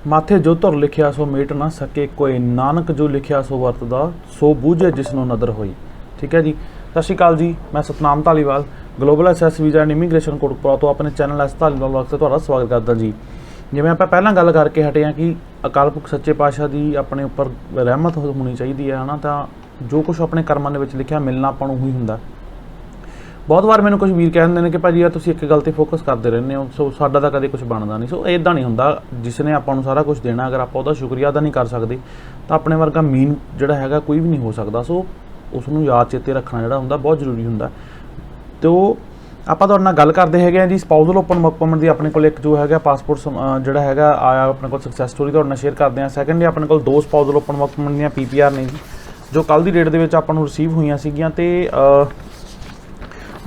माथे जो धुर लिखिया सो मेट ना सके कोई, नानक जो लिखिया सो वरतदा, सो बूझे जिसनों नदर होई। ठीक है जी। सत श्री अकाल जी, मैं Satnam Dhaliwal global SS visa and immigration Kotkapura तो अपने चैनल एस धालीवाल व्लॉग से तुहाडा स्वागत करदा जी। जिवें आपां पहलां गल करके हटे हैं कि अकाल पुरख सच्चे पातशाह की अपने उपर रहमत होनी चाहिए है ना, तो जो कुछ अपने कर्मां दे विच लिखिया मिलना आपां नूं ही हुंदा। बहुत बार मैंने कुछ वीर कह दिंदे ने कि भाजी यार तुसीं एक गल ते फोकस करते रहंदे हो, सो साडा तां कदे कुछ बनदा नहीं। सो इदां नहीं हुंदा, जिसने आपां नूं सारा कुछ देना अगर आपां उहदा शुक्रिया अदा नहीं कर सकते तो अपने वर्गा मीन जिहड़ा हैगा कोई भी नहीं हो सकता। सो उसनूं याद चेते रखना जिहड़ा हुंदा बहुत जरूरी हुंदा। तो आपां तुहाडे नाल गल करदे हैगे जी स्पाउसल ओपन वर्क परमिट दी अपने कोल एक जो हैगा पासपोर्ट जिहड़ा हैगा आया अपने कोल सक्सैस स्टोरी तुहाडे नाल शेयर करदे हैं। सैकेंडली अपने कोल दो स्पाउसल ओपन वर्क परमिट दीयां PPR ने जी जो कल दी डेट दे विच आपां नूं रिसीव होईयां सीगीयां ते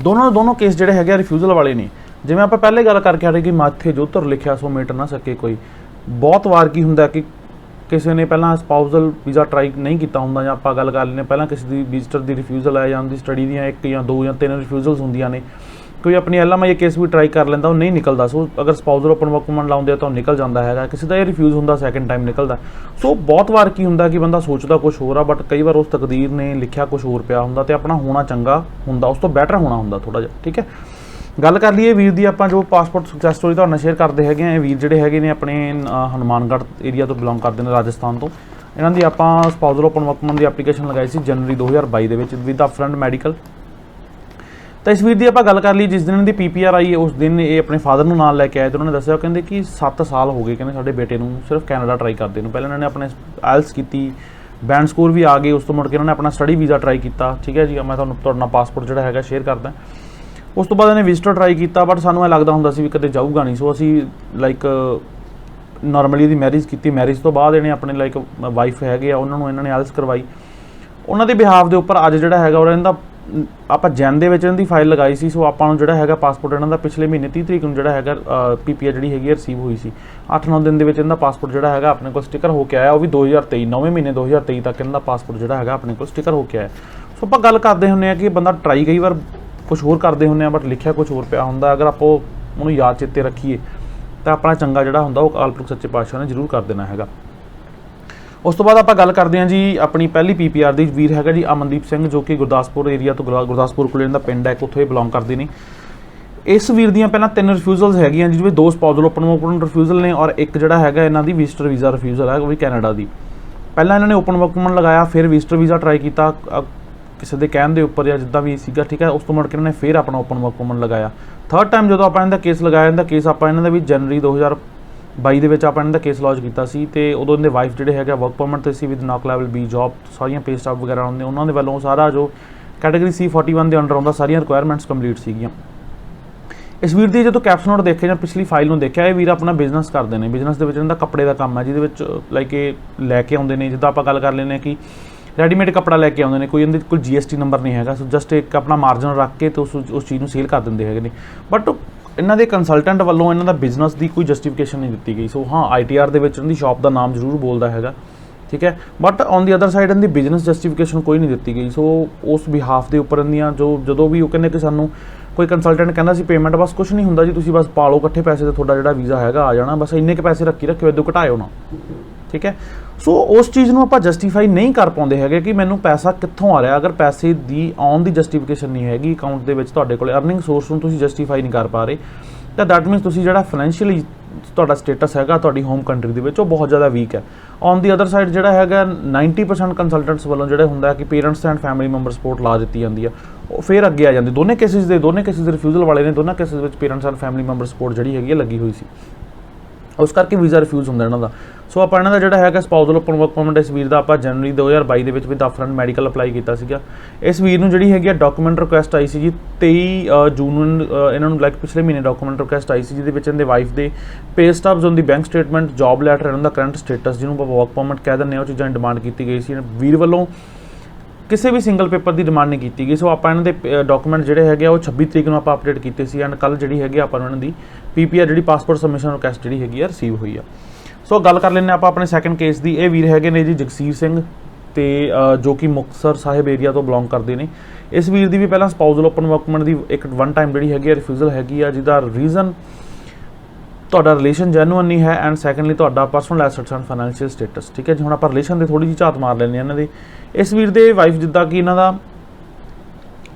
दोनों केस जोड़े है रिफ्यूजल वाले ने। जिवें आप पहले गल करके हटे कि माथे जो धुर लिखिया सो मिट ना सके कोई। बहुत वार की हुंदा कि किसी ने पहला स्पाउसल वीज़ा ट्राई नहीं किया होंदा, जां आपां गल कर लैंदे पहला किसी की विजिटर की रिफ्यूजल है जां उनकी स्टडी दी एक या दो या तीन रिफ्यूजल्स होंदियां ने। कोई अपनी LMI केस भी ट्राई कर लैंदा, नहीं निकलता। सो अगर स्पाउसल ओपन वर्क परमिट लाउंदे तो निकल जाता है, किसी का यह रिफ्यूज़ होंदा सैकेंड टाइम निकलता। सो बहुत बार की हुंदा कि बंदा सोचता कुछ होर आ बट कई बार उस तकदीर ने लिखिया कुछ होर पिया हुंदा ते अपना होना चंगा हुंदा, उस तो बैटर होना हुंदा थोड़ा जिहा। ठीक है, गल कर लीए वीर दी आपां जो पासपोर्ट सक्सैस स्टोरी तुहाडे नाल शेयर करते हैं। वीर जिहड़े हैगे ने अपने हनुमानगढ़ एरिया तो बिलोंग करते हैं, राजस्थान तो। इन्हां दी आपां spousal open work permit the application लगाई सी जनवरी 2022 दे विच विद अपफ्रंट मैडिकल। तो इस वीर की आप गल कर ली जिस दिन इनकी PPR आई उस दिन ये अपने फादर को नाल लैके आए तो उन्होंने दस्सिया कहते कि 7 साल हो गए कहते साडे बेटे सिर्फ कैनेडा ट्राई करते पहले इन्होंने अपने IELTS की बैंड स्कोर भी आ गए, उस तो मुड़ के इन्होंने अपना स्टडी वीज़ा ट्राई किया। ठीक है जी, मैं तुहाडे पासपोर्ट जोड़ा है शेयर करदा। उस तो बाद इन्हें विजिटर ट्राई किया बट सानूं लगता हुंदा सी भी कदे जाऊगा नहीं। सो असी लाइक नॉर्मली इहदी मैरिज की, मैरिज तो बाद इन्हें अपने लाइक वाइफ है उन्होंने इन्होंने IELTS करवाई। उन्होंने बिहाफ के उपर अज जोड़ा है और इनका आप जैन दे विच इनकी फाइल लगाई सी। सो आपां नूं जिहड़ा हैगा पासपोर्ट इन्हां दा पिछले महीने 30 तरीक नूं जिहड़ा हैगा PPR जिहड़ी हैगी रिसीव हुई सी। 8-9 दिन दे विच इनका पासपोर्ट जिहड़ा हैगा अपने कोल स्टिकर होकर आया, वो भी 2023 9वें महीने 2023 तक इनका पासपोर्ट जिहड़ा हैगा अपने कोल स्टिकर होकर आया। सो आपां गल करदे हुंदे आ कि बंदा ट्राई कई बार कुछ होर करदे हुंदे आ बट लिखिया कुछ होर पिया हुंदा। अगर आपां उहनूं याद चेते रखीए तो अपना चंगा जिहड़ा हुंदा वो अकाल पुरख सच्चे पातशाह ने जरूर कर देना हैगा। उस तो बाद आप गल करते हैं जी अपनी पहली PPR की। वीर है जी अमनदीप सिंह जो कि गुरदासपुर एरिया तो गुरदासपुर को इनका पिंड है, उत्थों बिलोंग करते हैं। इस वीर दियां पहला 3 रिफ्यूजल्स हैगियां जिसमें 2 spousal open work permit refusal ने और एक जिहड़ा हैगा इन्हां दी विजिटर वीज़ा रिफ्यूजल है वो भी कैनेडा की। पहला इन्होंने ओपन वर्क परमिट लगाया, फिर विजिटर वीज़ा ट्राई किया किसी के कहने के उपर या जिद्दां भी सीगा। ठीक है, उस तो मुड़ के इन्होंने फिर अपना ओपन वर्क परमिट लगाया। थर्ड टाइम जो आप इन्हां दा केस लगाया, इन्हां दा केस आप इन्हां दा भी जनवरी 2022 ਦੇ ਵਿੱਚ ਆਪਾਂ ਇਹਨਾਂ ਦਾ ਕੇਸ ਲੌਂਚ ਕੀਤਾ ਸੀ ਤੇ ਉਦੋਂ ਇਹਦੇ ਵਾਈਫ ਜਿਹੜੇ ਹੈਗਾ ਵਰਕ ਪਰਮਿਟ ਤੇ ਸੀ with NOC level B job, ਸਾਰੀਆਂ ਪੇ ਸਟਾਫ ਵਗੈਰਾ ਆਉਂਦੇ ਉਹਨਾਂ ਦੇ ਵੱਲੋਂ ਸਾਰਾ ਜੋ ਕੈਟਾਗਰੀ C41 ਦੇ ਅੰਡਰ ਆਉਂਦਾ ਸਾਰੀਆਂ ਰਿਕੁਆਇਰਮੈਂਟਸ ਕੰਪਲੀਟ ਸੀਗੀਆਂ। ਇਸ ਵੀਰ ਦੀ ਜਦੋਂ ਕੈਪਸ ਨੋਟ ਦੇਖੇ ਜਾਂ ਪਿਛਲੀ ਫਾਈਲ ਨੂੰ ਦੇਖਿਆ, ਇਹ ਵੀਰ ਆਪਣਾ ਬਿਜ਼ਨਸ ਕਰਦੇ ਨੇ। ਬਿਜ਼ਨਸ ਦੇ ਵਿੱਚ ਇਹਨਾਂ ਦਾ ਕੱਪੜੇ ਦਾ ਕੰਮ ਹੈ ਜਿਹਦੇ ਵਿੱਚ ਲਾਈਕ ਇਹ ਲੈ ਕੇ ਆਉਂਦੇ ਨੇ, ਜਿੱਦਾਂ ਆਪਾਂ ਗੱਲ ਕਰ ਲੈਂਦੇ ਹਾਂ ਕਿ ਰੈਡੀਮੇਡ ਕੱਪੜਾ ਲੈ ਕੇ ਆਉਂਦੇ ਨੇ, ਕੋਈ ਇਹਦੇ ਕੋਈ GST ਨੰਬਰ ਨਹੀਂ ਹੈਗਾ। ਸੋ ਜਸਟ ਇੱਕ ਆਪਣਾ ਮਾਰਜਨ ਰੱਖ ਕੇ ਤੇ ਉਸ ਚੀਜ਼ ਨੂੰ ਸੇਲ ਕਰ ਦਿੰਦੇ ਹੈਗੇ ਨੇ। ਬਟ इन्हों के कंसलटेंट वालों इन्हों का बिजनेस की कोई जस्टिफिकेशन नहीं दी गई। सो हाँ ITR के इनकी शॉप का नाम जरूर बोलता है। ठीक है, but on the other side इनकी बिजनेस जस्टिफिकेशन कोई नहीं दी गई। सो उस बिहाफ के उपर इन्दियां जो जो भी वो कहते कि सानू कोई कंसलटेंट कहना सी पेमेंट बस कुछ नहीं होंदा जी, तुसीं बस पा लो इकट्ठे पैसे तो थोड़ा जिहड़ा वीज़ा हैगा आ जाना, बस इन्ने के पैसे रखियो इदों घटाओ ना। ठीक है, सो उस चीज़ को आप जस्टिफाई नहीं कर पाते हैं कि मैनू पैसा कित्थों आ रहा। अगर पैसे की आउन की जस्टिफिकेशन नहीं हैगी अकाउंट के तुहाडे कोल अर्निंग सोर्स नूं तुसीं जस्टिफाई नहीं कर पा रहे तो दैट मीनस तुसीं जिहड़ा फाइनैशियली तुहाडा स्टेटस हैगा तुहाडी होम कंट्री दे विच वो बहुत ज़्यादा वीक है। ऑन दी अदर साइड जिहड़ा हैगा 90% कंसलटेंट्स वालों जिहड़ा हुंदा कि parents and family member support ला दित्ती जाती है, वो फिर अगे आ जाती। दोनों केसिस रिफ्यूजल वाले ने, दोनों cases which parents and family member support जिहड़ी हैगी लगी हुई सी, उस करके वीज़ा रिफ्यूज़ होंदा इन्हां दा। सो आप इन्हां दा जिहड़ा हैगा स्पाउसल ओपन वर्क परमिट इस वीर दा आपां जनवरी 2022 दे विच विद अपफ्रंट मैडिकल अप्लाई कीता सीगा। इस वीर नूं जिहड़ी हैगी डॉक्यूमेंट रिक्वेस्ट आई सी जी 23 जून नूं इन्हां नूं लाइक पिछले महीने डॉक्यूमेंट रिक्वेस्ट आई सी जिहदे विच इहदे वाइफ दे पे स्टब्स उनदी बैंक स्टेटमेंट जॉब लैटर इन्हां दा करंट स्टेटस जिहनूं आपां वर्क परमिट कह दिंदे आ, वो चीज़ां डिमांड की गई सी। वीर वल्लों किसी भी सिंगल पेपर की डिमांड नहीं की गई। सो आप इन्हां दे डॉक्यूमेंट जिहड़े हैगे वो 26 तरीक नूं आपां अपडेट कीते सी एंड कल जिहड़ी हैगी आपां इन्हां दी PPR जिहड़ी पासपोर्ट सबमिशन रिक्वेस्ट जिहड़ी हैगी रिसीव हुई है। सो गल कर लें आप अपने सैकेंड केस की। ये वीर है ने जी जगसीर सिंह ते जो कि मुक्तसर साहिब एरिया तो बिलोंग करते हैं। इस वीर की भी पहला स्पाउसल ओपन वर्क परमिट की एक वन टाइम जी हैगी रिफ्यूजल हैगी जिसका रीजन ਤੁਹਾਡਾ ਰਿਲੇਸ਼ਨ ਜੈਨੂਅਨ ਨਹੀਂ ਹੈ, ਐਂਡ ਸੈਕੰਡਲੀ ਤੁਹਾਡਾ personal assets and financial status. ਠੀਕ ਹੈ ਜੀ, ਹੁਣ ਆਪਾਂ ਰਿਲੇਸ਼ਨ ਦੇ ਥੋੜੀ ਜਿਹੀ ਝਾਤ ਮਾਰ ਲੈਂਦੇ ਹਾਂ ਇਹਨਾਂ ਦੀ। ਇਸ ਵੀਰ ਦੇ ਵਾਈਫ ਜਿੱਦਾਂ ਕਿ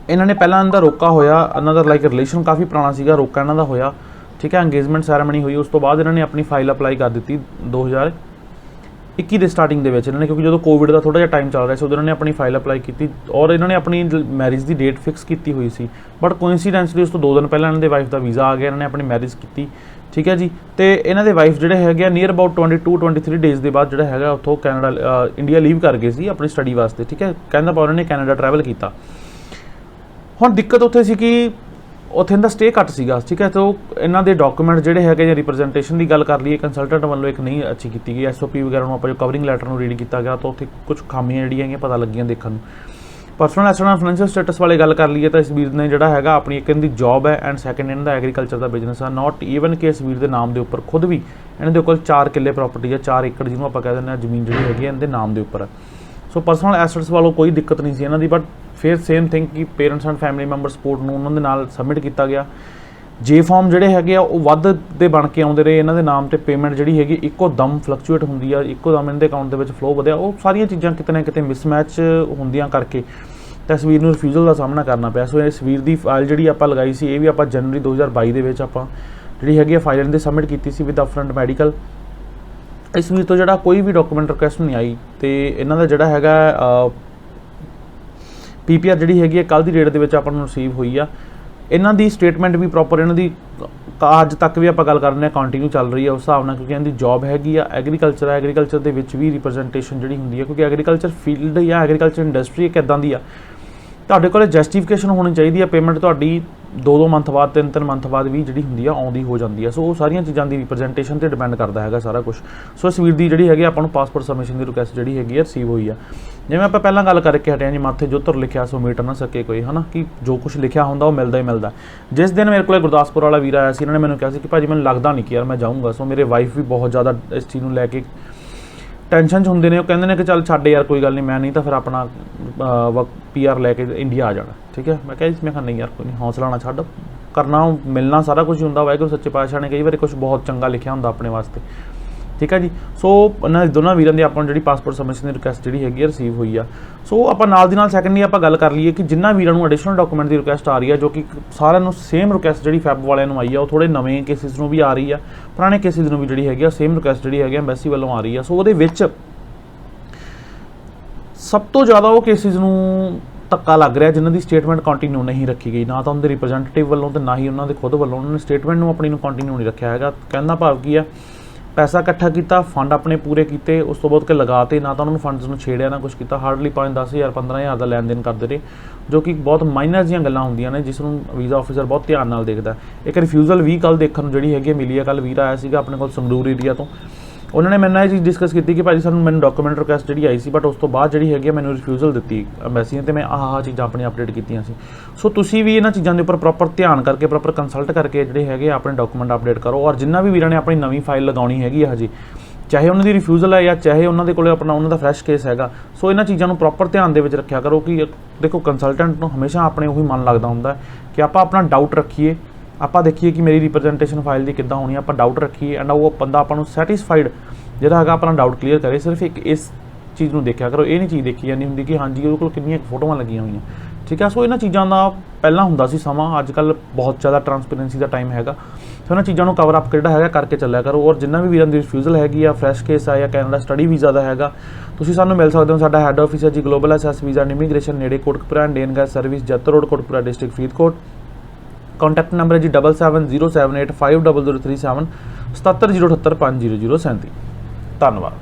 ਇਹਨਾਂ ਨੇ ਪਹਿਲਾਂ ਇਹਨਾਂ ਦਾ ਰੋਕਾ ਹੋਇਆ, ਇਹਨਾਂ ਦਾ ਲਾਈਕ ਰਿਲੇਸ਼ਨ ਕਾਫੀ ਪੁਰਾਣਾ ਸੀਗਾ, ਰੋਕਾ ਇਹਨਾਂ ਦਾ ਹੋਇਆ। ਠੀਕ ਹੈ, ਇੰਗੇਜਮੈਂਟ ਸੈਰੇਮਨੀ ਹੋਈ, ਉਸ ਤੋਂ ਬਾਅਦ ਇਹਨਾਂ ਨੇ ਆਪਣੀ ਫਾਈਲ ਅਪਲਾਈ ਕਰ ਦਿੱਤੀ 2021 ਦੇ ਸਟਾਰਟਿੰਗ ਦੇ ਵਿੱਚ ਇਹਨਾਂ ਨੇ, ਕਿਉਂਕਿ ਜਦੋਂ ਕੋਵਿਡ ਦਾ ਥੋੜ੍ਹਾ ਜਿਹਾ ਟਾਈਮ ਚੱਲ ਰਿਹਾ ਸੀ ਉਦੋਂ ਇਹਨਾਂ ਨੇ ਆਪਣੀ ਫਾਈਲ ਅਪਲਾਈ ਕੀਤੀ ਔਰ ਇਹਨਾਂ ਨੇ ਆਪਣੀ ਮੈਰਿਜ ਦੀ ਡੇਟ ਫਿਕਸ ਕੀਤੀ ਹੋਈ ਸੀ। ਬਟ ਕੋਇਨਸੀਡੈਂਸਲੀ ਉਸ ਤੋਂ 2 ਦਿਨ ਪਹਿਲਾਂ ਇਹਨਾਂ ਦੇ ਵਾਈਫ ਦਾ ਵੀਜ਼ਾ ਆ ਗਿਆ, ਇਹਨਾਂ ਨੇ ਆਪਣੀ ਮੈਰਿਜ ਕੀਤੀ। ਠੀਕ ਹੈ ਜੀ, ਤੇ ਇਹਨਾਂ ਦੇ ਵਾਈਫ ਜਿਹੜੇ ਹੈਗੇ ਆ ਨੀਅਰ ਅਬਾਊਟ 22-23 ਡੇਜ਼ ਦੇ ਬਾਅਦ ਜਿਹੜਾ ਹੈਗਾ ਉੱਥੋਂ ਕੈਨੇਡਾ ਇੰਡੀਆ ਲੀਵ ਕਰ ਗਏ ਸੀ ਆਪਣੀ ਸਟੱਡੀ ਵਾਸਤੇ। ਠੀਕ ਹੈ, ਕਹਿੰਦਾ ਪਾ ਉਹਨਾਂ ਨੇ ਕੈਨੇਡਾ ਟਰੈਵਲ ਕੀਤਾ। ਹੁਣ ਦਿੱਕਤ ਉੱਥੇ ਸੀ ਕਿ ਉੱਥੇ ਇਹਦਾ ਸਟੇ ਘੱਟ ਸੀਗਾ। ਠੀਕ ਹੈ, ਤੇ ਇਹਨਾਂ ਦੇ ਡਾਕੂਮੈਂਟ ਜਿਹੜੇ ਹੈਗੇ ਜਾਂ ਰਿਪਰੈਜ਼ੈਂਟੇਸ਼ਨ ਦੀ ਗੱਲ ਕਰ ਲਈਏ, ਕੰਸਲਟੈਂਟ ਵੱਲੋਂ ਇੱਕ ਨਹੀਂ ਅੱਛੀ ਕੀਤੀ ਗਈ। SOP ਵਗੈਰਾ ਨੂੰ ਆਪਾਂ ਜੋ ਕਵਰਿੰਗ ਲੈਟਰ ਨੂੰ ਰੀਡ ਕੀਤਾ ਗਿਆ ਤਾਂ ਉੱਥੇ ਕੁਝ ਖਾਮੀਆਂ ਜਿਹੜੀਆਂ ਹੈਗੀਆਂ ਪਤਾ ਲੱਗੀਆਂ ਦੇਖਣ ਨੂੰ। Personal asset and financial status ਵਾਲੇ ਗੱਲ ਕਰ ਲਈਏ ਤਾਂ ਇਸ ਵੀਰ ਨੇ ਜਿਹੜਾ ਹੈਗਾ ਆਪਣੀ ਇੱਕ ਇਹਦੀ ਜੌਬ ਹੈ ਐਂਡ ਸੈਕੰਡ ਇਹਨਾਂ ਦਾ ਐਗਰੀਕਲਚਰ ਦਾ ਬਿਜ਼ਨਸ ਆ। ਨਾਟ ਈਵਨ ਕਿ ਇਸ ਵੀਰ ਦੇ ਨਾਮ ਦੇ ਉੱਪਰ ਖੁਦ ਵੀ ਇਹਨਾਂ ਦੇ ਕੋਲ 4 ਕਿੱਲੇ ਪ੍ਰਾਪਰਟੀ ਹੈ, 4 ਏਕੜ ਜਿਹਨੂੰ ਆਪਾਂ ਕਹਿ ਦਿੰਦੇ ਹਾਂ ਜ਼ਮੀਨ ਜਿਹੜੀ ਹੈਗੀ ਇਹਨਾਂ ਦੇ ਨਾਮ ਦੇ ਉੱਪਰ ਹੈ। ਸੋ ਪਰਸਨਲ ਐਸੈਟਸ ਵੱਲੋਂ ਕੋਈ ਦਿੱਕਤ ਨਹੀਂ ਸੀ ਇਹਨਾਂ ਦੀ। ਬਟ ਫਿਰ ਸੇਮ ਥਿੰਗ ਕਿ parents and family member support ਨੂੰ ਉਹਨਾਂ ਦੇ ਨਾਲ ਸਬਮਿਟ ਕੀਤਾ ਗਿਆ। ਜੇ ਫਾਰਮ ਜਿਹੜੇ ਹੈਗੇ ਆ ਉਹ ਵੱਧ ਦੇ ਬਣ ਕੇ ਆਉਂਦੇ ਰਹੇ ਇਹਨਾਂ ਦੇ ਨਾਮ, ਤੇ ਪੇਮੈਂਟ ਜਿਹੜੀ ਹੈਗੀ ਇੱਕੋ ਦਮ ਫਲਕਚੁਏਟ ਹੁੰਦੀ ਆ, ਇੱਕੋ ਦਮ ਇਹਨਾਂ ਦੇ ਅਕਾਊਂਟ ਦੇ ਵਿੱਚ ਫਲੋ ਵਧਿਆ। ਉਹ ਸਾਰੀਆਂ ਚੀਜ਼ਾਂ ਕਿਤੇ ਨਾ ਕਿਤੇ ਮਿਸਮੈਚ ਹੁੰਦੀਆਂ ਕਰਕੇ ਤਾਂ ਇਸ ਵੀਰ ਨੂੰ ਰਿਫਿਊਜ਼ਲ ਦਾ ਸਾਹਮਣਾ ਕਰਨਾ ਪਿਆ। ਸੋ ਇਸ ਵੀਰ ਦੀ ਫਾਈਲ ਜਿਹੜੀ ਆਪਾਂ ਲਗਾਈ ਸੀ ਇਹ ਵੀ ਆਪਾਂ ਜਨਵਰੀ 2022 ਦੇ ਵਿੱਚ ਆਪਾਂ ਜਿਹੜੀ ਹੈਗੀ ਆ ਫਾਈਲ ਇਹਨਾਂ ਦੇ ਸਬਮਿਟ ਕੀਤੀ ਸੀ ਵਿਦ ਅਪਫਰੰਟ ਮੈਡੀਕਲ। ਇਸ ਵੀਰ ਤੋਂ ਜਿਹੜਾ ਕੋਈ ਵੀ ਡਾਕੂਮੈਂਟ ਰਿਕੁਐਸਟ ਨਹੀਂ ਆਈ ਤੇ ਇਹਨਾਂ ਦਾ ਜਿਹੜਾ ਹੈਗਾ PPR ਜਿਹੜੀ ਹੈਗੀ ਹੈ ਕੱਲ੍ਹ ਦੀ ਡੇਟ ਦੇ ਵਿੱਚ ਆਪਾਂ ਨੂੰ ਰਿਸੀਵ ਹੋਈ ਆ। ਇਹਨਾਂ ਦੀ ਸਟੇਟਮੈਂਟ ਵੀ ਪ੍ਰੋਪਰ ਇਹਨਾਂ ਦੀ ਅੱਜ ਤੱਕ ਵੀ ਆਪਾਂ ਗੱਲ ਕਰ ਰਹੇ ਹਾਂ ਕੰਟੀਨਿਊ ਚੱਲ ਰਹੀ ਹੈ ਉਸ ਹਿਸਾਬ ਨਾਲ, ਕਿਉਂਕਿ ਇਹਨਾਂ ਦੀ ਜੌਬ ਹੈਗੀ ਆ ਐਗਰੀਕਲਚਰ ਹੈ। ਐਗਰੀਕਲਚਰ ਦੇ ਵਿੱਚ ਵੀ ਰਿਪਰੈਜ਼ੈਂਟੇਸ਼ਨ ਜਿਹੜੀ ਹੁੰਦੀ ਹੈ, ਕਿਉਂਕਿ ਐਗਰੀਕਲਚਰ ਫੀਲਡ ਜਾਂ ਐਗਰੀਕਲਚਰ ਇੰਡਸਟਰੀ ਇੱਕ ਇੱਦਾਂ ਦੀ ਆ ਤੁਹਾਡੇ ਕੋਲ ਜਸਟੀਫਿਕੇਸ਼ਨ ਹੋਣੀ ਚਾਹੀਦੀ ਹੈ। ਪੇਮੈਂਟ ਤੁਹਾਡੀ 2-2 ਮੰਥ ਬਾਅਦ 3-3 ਮੰਥ ਬਾਅਦ ਵੀ ਜਿਹੜੀ ਹੁੰਦੀ ਆ ਆਉਂਦੀ ਹੋ ਜਾਂਦੀ ਹੈ। ਸੋ ਉਹ ਸਾਰੀਆਂ ਚੀਜ਼ਾਂ ਦੀ ਰਿਪਰੈਜ਼ੈਂਟੇਸ਼ਨ 'ਤੇ ਡਿਪੈਂਡ ਕਰਦਾ ਹੈਗਾ ਸਾਰਾ ਕੁਝ। ਸੋ ਇਸ ਵੀਰ ਦੀ ਜਿਹੜੀ ਹੈਗੀ ਆਪਾਂ ਨੂੰ ਪਾਸਪੋਰਟ ਸਬਮਿਸ਼ਨ ਦੀ ਰਿਕੁਐਸਟ ਜਿਹੜੀ ਹੈਗੀ ਆ ਰਿਸੀਵ ਹੋਈ ਆ। ਜਿਵੇਂ ਆਪਾਂ ਪਹਿਲਾਂ ਗੱਲ ਕਰਕੇ ਹਟਿਆ ਜੀ, ਮਾਥੇ ਜੋ ਧੁਰ ਲਿਖਿਆ ਸੋ ਮੀਟ ਨਾ ਸਕੇ ਕੋਈ, ਹੈ ਨਾ, ਕਿ ਜੋ ਕੁਝ ਲਿਖਿਆ ਹੁੰਦਾ ਉਹ ਮਿਲਦਾ ਹੀ ਮਿਲਦਾ। ਜਿਸ ਦਿਨ ਮੇਰੇ ਕੋਲ ਗੁਰਦਾਸਪੁਰ ਵਾਲਾ ਵੀਰ ਆਇਆ ਸੀ, ਇਹਨਾਂ ਨੇ ਮੈਨੂੰ ਕਿਹਾ ਸੀ ਕਿ ਭਾਜੀ ਮੈਨੂੰ ਲੱਗਦਾ ਨਹੀਂ ਕਿ ਯਾਰ ਮੈਂ ਜਾਊਂਗਾ। ਸੋ ਮੇਰੇ ਵਾਈਫ ਵੀ ਬਹੁਤ ਜ਼ਿਆਦਾ ਇਸ ਚੀਜ਼ ਨੂੰ ਲੈ ਕੇ ਟੈਨਸ਼ਨ 'ਚ ਹੁੰਦੇ ਨੇ। ਉਹ ਕਹਿੰਦੇ ਨੇ ਕਿ ਚੱਲ ਛੱਡ ਯਾਰ ਕੋਈ ਗੱਲ ਨਹੀਂ, ਮੈਂ ਨਹੀਂ ਤਾਂ ਫਿਰ ਆਪਣਾ PR ਲੈ ਕੇ ਇੰਡੀਆ ਆ ਜਾਣਾ। ਠੀਕ ਹੈ, ਮੈਂ ਕਿਹਾ ਨਹੀਂ ਯਾਰ ਕੋਈ ਨਹੀਂ, ਹੌਸਲਾ ਨਾ ਛੱਡ, ਕਰਨਾ ਮਿਲਣਾ ਸਾਰਾ ਕੁਝ ਹੁੰਦਾ। ਵਾਹਿਗੁਰੂ ਸੱਚੇ ਪਾਤਸ਼ਾਹ ਨੇ ਕਈ ਵਾਰੀ ਕੁਝ ਬਹੁਤ ਚੰਗਾ ਲਿਖਿਆ ਹੁੰਦਾ ਆਪਣੇ ਵਾਸਤੇ। ਠੀਕ ਹੈ ਜੀ, ਸੋ ਇਹਨਾਂ ਦੋਨਾਂ ਵੀਰਾਂ ਦੀ ਆਪਾਂ ਨੂੰ ਜਿਹੜੀ ਪਾਸਪੋਰਟ ਸਬਮਿਸ਼ਨ ਦੀ ਰਿਕੁਐਸਟ ਜਿਹੜੀ ਹੈਗੀ ਆ ਰਿਸੀਵ ਹੋਈ ਆ। ਸੋ ਆਪਾਂ ਨਾਲ ਦੀ ਨਾਲ ਸੈਕੰਡਲੀ ਆਪਾਂ ਗੱਲ ਕਰ ਲਈਏ ਕਿ ਜਿੰਨਾ ਵੀਰਾਂ ਨੂੰ ਐਡੀਸ਼ਨਲ ਡਾਕੂਮੈਂਟ ਦੀ ਰਿਕੁਐਸਟ ਆ ਰਹੀ ਹੈ, ਜੋ ਕਿ ਸਾਰਿਆਂ ਨੂੰ ਸੇਮ ਰਿਕੁਐਸਟ ਜਿਹੜੀ ਫੈਬ ਵਾਲਿਆਂ ਨੂੰ ਆਈ ਆ, ਉਹ ਥੋੜੇ ਨਵੇਂ ਕੇਸਿਸ ਨੂੰ ਵੀ ਆ ਰਹੀ ਆ, ਪੁਰਾਣੇ ਕੇਸਿਸ ਨੂੰ ਵੀ ਜਿਹੜੀ ਹੈਗੀ ਆ ਸੇਮ ਰਿਕੁਐਸਟ ਜਿਹੜੀ ਹੈਗੀ ਐਮਬੈਸੀ ਵੱਲੋਂ ਆ ਰਹੀ ਆ। ਸੋ ਉਹਦੇ ਵਿੱਚ ਸਭ ਤੋਂ ਜ਼ਿਆਦਾ ਉਹ ਕੇਸਿਸ ਨੂੰ ਧੱਕਾ ਲੱਗ ਰਿਹਾ ਜਿਨ੍ਹਾਂ ਦੀ ਸਟੇਟਮੈਂਟ ਕੰਟੀਨਿਊ ਨਹੀਂ ਰੱਖੀ ਗਈ, ਨਾ ਤਾਂ ਉਹਦੇ ਰਿਪਰੈਜ਼ੈਂਟੇਟਿਵ ਵੱਲੋਂ ਤੇ ਨਾ ਹੀ ਉਹਨਾਂ ਦੇ ਖੁਦ ਵੱਲੋਂ। ਉਹਨਾਂ ਨੇ ਸਟੇਟਮੈਂਟ ਨੂੰ ਆਪਣੀ ਨੂੰ ਕੰਟੀਨਿਊ ਨਹੀਂ ਰੱਖਿਆ ਹੈਗਾ। ਕਹਿਣ ਦਾ ਭਾਵ ਕੀ ਆ, ਪੈਸਾ ਇਕੱਠਾ ਕੀਤਾ, ਫੰਡ ਆਪਣੇ ਪੂਰੇ ਕੀਤੇ, ਉਸ ਤੋਂ ਬਾਅਦ ਕੇ ਲਗਾਤੇ, ਨਾ ਤਾਂ ਉਹਨਾਂ ਨੂੰ ਫੰਡਸ ਨੂੰ ਛੇੜਿਆ ਨਾ ਕੁਝ ਕੀਤਾ। ਹਾਰਡਲੀ 5-10 ਹਜ਼ਾਰ 15 ਹਜ਼ਾਰ ਦਾ ਲੈਣ ਦੇਣ ਕਰਦੇ ਰਹੇ, ਜੋ ਕਿ ਬਹੁਤ ਮਾਈਨਰ ਜਿਹੀਆਂ ਗੱਲਾਂ ਹੁੰਦੀਆਂ ਨੇ ਜਿਸ ਨੂੰ ਵੀਜ਼ਾ ਆਫਿਸਰ ਬਹੁਤ ਧਿਆਨ ਨਾਲ ਦੇਖਦਾ। ਇੱਕ ਰਿਫਿਊਜ਼ਲ ਵੀ ਕੱਲ੍ਹ ਦੇਖਣ ਨੂੰ ਜਿਹੜੀ ਹੈਗੀ ਮਿਲੀ ਆ। ਕੱਲ੍ਹ ਵੀਰ ਆਇਆ ਸੀਗਾ ਆਪਣੇ ਕੋਲ ਸੰਗਰੂਰ ਏਰੀਆ ਤੋਂ, ਉਹਨਾਂ ਨੇ ਮੈਨੂੰ ਇਹ ਚੀਜ਼ ਡਿਸਕਸ ਕੀਤੀ ਕਿ ਭਾਜੀ ਮੈਨੂੰ ਡਾਕੂਮੈਂਟ ਰਿਕੁਐਸਟ ਜਿਹੜੀ ਆਈ ਸੀ, ਬਟ ਉਸ ਤੋਂ ਬਾਅਦ ਜਿਹੜੀ ਹੈਗੀ ਮੈਨੂੰ ਰਿਫਿਊਜ਼ਲ ਦਿੱਤੀ ਐਮਬੈਸੀ ਨੇ, ਤੇ ਮੈਂ ਆਹ ਚੀਜ਼ਾਂ ਆਪਣੀ ਅਪਡੇਟ ਕੀਤੀਆਂ ਸੀ। ਸੋ ਤੁਸੀਂ ਵੀ ਇਹਨਾਂ ਚੀਜ਼ਾਂ ਦੇ ਉੱਪਰ ਪ੍ਰੋਪਰ ਧਿਆਨ ਕਰਕੇ ਪ੍ਰੋਪਰ ਕੰਸਲਟ ਕਰਕੇ ਜਿਹੜੇ ਹੈਗੇ ਆਪਣੇ ਡਾਕੂਮੈਂਟ ਅਪਡੇਟ ਕਰੋ। ਔਰ ਜਿੰਨਾ ਵੀ ਵੀਰਾਂ ਨੇ ਆਪਣੀ ਨਵੀਂ ਫਾਈਲ ਲਗਾਉਣੀ ਹੈਗੀ ਆ ਹਜੇ, ਚਾਹੇ ਉਹਨਾਂ ਦੀ ਰਿਫਿਊਜ਼ਲ ਹੈ ਜਾਂ ਚਾਹੇ ਉਹਨਾਂ ਦੇ ਕੋਲ ਆਪਣਾ ਉਹਨਾਂ ਦਾ ਫਰੈਸ਼ ਕੇਸ ਹੈਗਾ, ਸੋ ਇਹਨਾਂ ਚੀਜ਼ਾਂ ਨੂੰ ਪ੍ਰੋਪਰ ਧਿਆਨ ਦੇ ਵਿੱਚ ਰੱਖਿਆ ਕਰੋ। ਕਿ ਦੇਖੋ ਕੰਸਲਟੈਂਟ ਨੂੰ ਹਮੇਸ਼ਾ ਆਪਣੇ ਉਹੀ ਮਨ ਲੱਗਦਾ ਹੁੰਦਾ ਕਿ ਆਪਾਂ ਆਪਣਾ ਡਾਊਟ ਰੱਖੀਏ, ਆਪਾਂ ਦੇਖੀਏ ਕਿ ਮੇਰੀ ਰਿਪਰੈਜ਼ੈਂਟੇਸ਼ਨ ਫਾਈਲ ਦੀ ਕਿੱਦਾਂ ਹੋਣੀ, ਆਪਾਂ ਡਾਊਟ ਰੱਖੀਏ ਐਂਡ ਉਹ ਬੰਦਾ ਆਪਾਂ ਨੂੰ ਸੈਟਿਸਫਾਈਡ ਜਿਹੜਾ ਹੈਗਾ ਆਪਣਾ ਡਾਊਟ ਕਲੀਅਰ ਕਰੇ। ਸਿਰਫ ਇੱਕ ਇਸ ਚੀਜ਼ ਨੂੰ ਦੇਖਿਆ ਕਰੋ, ਇਹ ਨਹੀਂ ਚੀਜ਼ ਦੇਖੀ ਜਾਂਦੀ ਹੁੰਦੀ ਕਿ ਹਾਂਜੀ ਉਹਦੇ ਕੋਲ ਕਿੰਨੀਆਂ ਫੋਟੋਆਂ ਲੱਗੀਆਂ ਹੋਈਆਂ। ਠੀਕ ਹੈ, ਸੋ ਇਹਨਾਂ ਚੀਜ਼ਾਂ ਦਾ ਪਹਿਲਾਂ ਹੁੰਦਾ ਸੀ ਸਮਾਂ, ਅੱਜ ਕੱਲ੍ਹ ਬਹੁਤ ਜ਼ਿਆਦਾ ਟਰਾਂਸਪੇਰੈਂਸੀ ਦਾ ਟਾਈਮ ਹੈਗਾ। ਸੋ ਇਹਨਾਂ ਚੀਜ਼ਾਂ ਨੂੰ ਕਵਰ ਅਪ ਜਿਹੜਾ ਹੈਗਾ ਕਰਕੇ ਚੱਲਿਆ ਕਰੋ। ਔਰ ਜਿੰਨਾ ਵੀ ਵੀਰਾਂ ਦੀ ਰਿਫਿਊਜ਼ਲ ਹੈਗੀ ਆ, ਫਰੈਸ਼ ਕੇਸ ਆ ਜਾਂ ਕੈਨੇਡਾ ਸਟੱਡੀ ਵੀਜ਼ਾ ਦਾ ਹੈਗਾ, ਤੁਸੀਂ ਸਾਨੂੰ ਮਿਲ ਸਕਦੇ ਹੋ। ਸਾਡਾ ਹੈੱਡ ਆਫਿਸ ਹੈ ਜੀ global SS visa and immigration, ਨੇੜੇ Kotkapura, Indian gas service, Jatt road, Kotkapura district, Faridkot. Contact number ਹੈ ਜੀ 7707850037 770785037। ਧੰਨਵਾਦ।